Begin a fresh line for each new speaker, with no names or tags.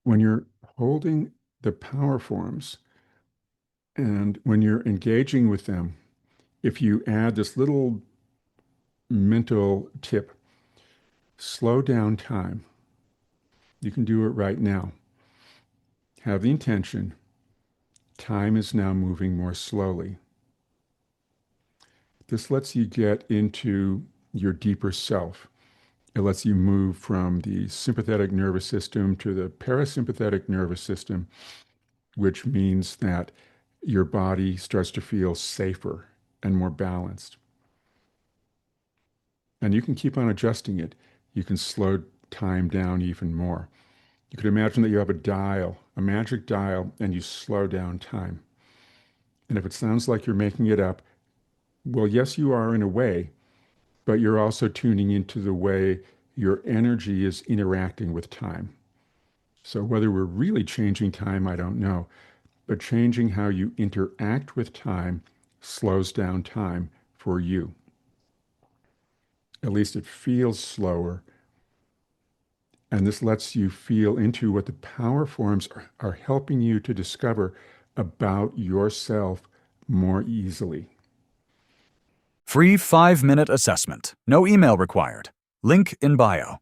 when you're holding the power forms and when you're engaging with them, if you add this little mental tip, slow down time. You can do it right now. Have the intention. Time is now moving more slowly. This lets you get into your deeper self. It lets you move from the sympathetic nervous system to the parasympathetic nervous system, which means that your body starts to feel safer and more balanced. And you can keep on adjusting it. You can slow time down even more. You could imagine that you have a dial, a magic dial, and you slow down time. And if it sounds like you're making it up, well, yes, you are in a way, but you're also tuning into the way your energy is interacting with time. So whether we're really changing time, I don't know, but changing how you interact with time slows down time for you. At least it feels slower. And this lets you feel into what the power forms are helping you to discover about yourself more easily.
Free 5-minute assessment. No email required. Link in bio.